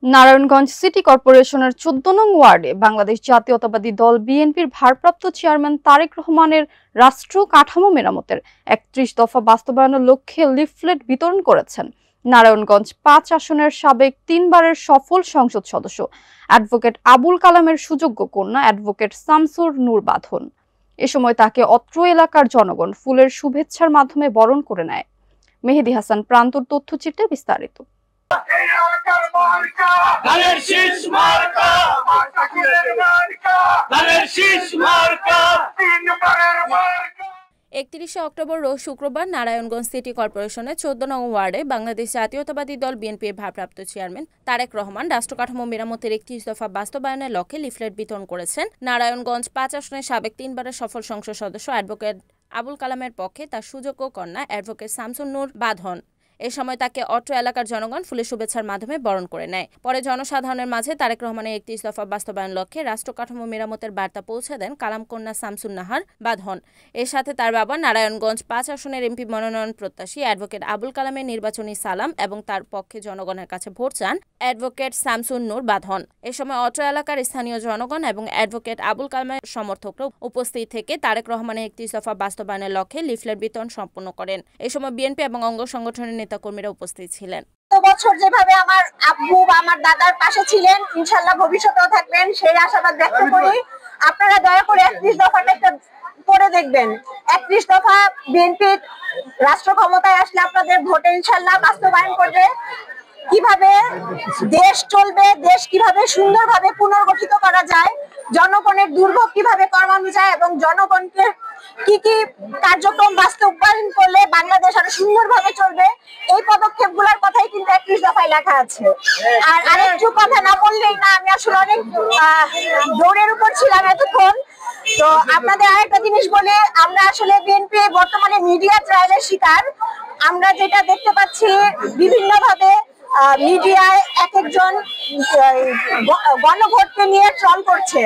Narayanganj city কর্পোরেশনের ১৪ নং ওয়ার্ডে বাংলাদেশ জাতীয়তাবাদী দল বিএনপির ভারপ্রাপ্ত চেয়ারম্যান তারেক রহমানের রাষ্ট্র কাঠামো মেরামতের ৩১ দফা বাস্তবায়নের লক্ষ্যে লিফলেট বিতরণ করেছেন নারায়ণগঞ্জ ৫ আসনের সাবেক ৩ বারের সফল সংসদ সদস্য অ্যাডভোকেট আবুল কালামের সুযোগ্য কন্যা অ্যাডভোকেট শামসুন নূর বাঁধন। এ সময় তাকে অত্র এলাকার জনগণ ফুলের শুভেচ্ছার মাধ্যমে বরণ করে নেয়। মেহেদী হাসান প্রান্তর তথ্যচিত্রে বিস্তারিত। ধানের শীষ মার্কা, ধানের শীষ মার্কা, ৩১ অক্টোবর রোজ শুক্রবার নারায়ণগঞ্জ সিটি কর্পোরেশনের ১৪ নং ওয়ার্ডে বাংলাদেশ জাতীয়তাবাদী দল বিএনপির ভারপ্রাপ্ত চেয়ারম্যান তারেক রহমান রাষ্ট্র কাঠামো মেরামতের ৩১ দফা বাস্তবায়নের লক্ষ্যে লিফলেট বিতরণ করেছেন নারায়ণগঞ্জ ৫ আসনের সাবেক ৩ বারের সফল সংসদ সদস্য অ্যাডভোকেট আবুল কালামের পক্ষে তার সুযোগ্য কন্যা অ্যাডভোকেট শামসুন নূর বাঁধন। এ সময় তাকে অত্র এলাকার জনগণ ফুলের শুভেচ্ছার মাধ্যমে বরণ করে নেয়। পরে জনসাধারণের মাঝে তারেক রহমানের ৩১ দফা বাস্তবায়ন লক্ষ্যে রাষ্ট্র কাঠামো মেরামতের বার্তা পৌঁছে দেন কালাম কন্যা শামসুন নাহার বাঁধন। এর সাথে তার বাবা নারায়ণগঞ্জ ৫ আসনের এমপি মনোনয়ন প্রত্যাশী অ্যাডভোকেট আবুল কালামের নির্বাচনী সালাম এবং তার পক্ষে জনগণের কাছে ভোট চান অ্যাডভোকেট শামসুন নূর বাঁধন। এ সময় অত্র এলাকার স্থানীয় জনগণ এবং অ্যাডভোকেট আবুল কালামের সমর্থকরা উপস্থিত থেকে তারেক রহমানের ৩১ দফা বাস্তবায়নের লক্ষ্যে লিফলেট বিতরণ সম্পন্ন করেন। এ সময় বিএনপি এবং অঙ্গ সংগঠনের নেতাকর্মীরা উপস্থিত ছিলেন। বছর যেভাবে আমার আব্বু বা আমার দাদার পাশে ছিলেন, ইনশাআল্লাহ ভবিষ্যতেও থাকবেন সেই আশাবাদ ব্যক্ত করি। আপনারা দয়া করে ৩১ দফাটা একটা পড়ে দেখবেন। ৩১ দফা বিএনপি রাষ্ট্র ক্ষমতায় আসলে আপনাদের ভোটে ইনশাআল্লাহ বাস্তবায়ন করবে। কিভাবে দেশ চলবে, দেশ কিভাবে সুন্দরভাবে পুনর্গঠিত করা যায়, জনগণের দুর্ভোগ কিভাবে কমানো যায় এবং জনগণকে কি কি কার্যক্রম বাস্তবায়ন করলে বাংলাদেশ আরো সুন্দরভাবে চলবে, এই পদক্ষেপগুলোর কথাই কিন্তু ৩১ দফায় লেখা আছে। আর আরেকটু কথা না বললেই না, আমি আসলে অনেক দৌড়ের উপর ছিলাম এতক্ষণ। তো আপনাদের আরেকটা জিনিস বলে, আমরা আসলে বিএনপি বর্তমানে মিডিয়া ট্রায়ালের শিকার। আমরা যেটা দেখতে পাচ্ছি বিভিন্নভাবে মিডিয়ায় এক একজন গণভোটকে নিয়ে ট্রল করছে।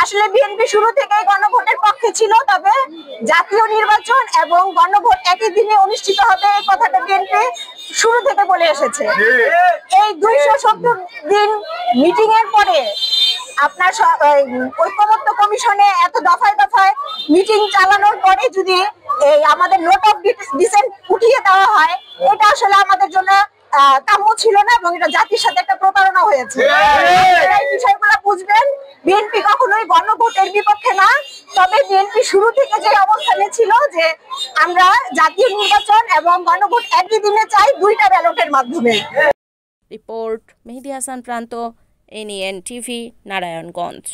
আসলে বিএনপি শুরু থেকেই গণভোটের পক্ষে ছিল, তবে জাতীয় নির্বাচন এবং গণভোট একই দিনে অনুষ্ঠিত হবে এই কথাটা বিএনপি শুরু থেকে বলে এসেছে। এই ২৭০ দিন মিটিং এর পরে আপনার ঐক্যমত্য কমিশনে এত দফায় দফায় মিটিং চালানোর পরে যদি এই আমাদের নোট অফ ডিসেন্ট উঠিয়ে দেওয়া হয়, এটা আসলে আমাদের জন্য কাম্য ছিল না এবং এটা জাতির সাথে একটা প্রতারণা হয়েছে। এই বিষয়গুলো বুঝবেন। বিএনপি কখনোই গণভোটের বিপক্ষে না, তবে বিএনপি শুরু থেকে যে অবস্থানে ছিল যে আমরা জাতীয় নির্বাচন এবং গণভোট একই দিনে চাই, ২টা ব্যালটের মাধ্যমে। রিপোর্ট মেহেদী হাসান প্রান্ত, এনএন টিভি, নারায়ণগঞ্জ।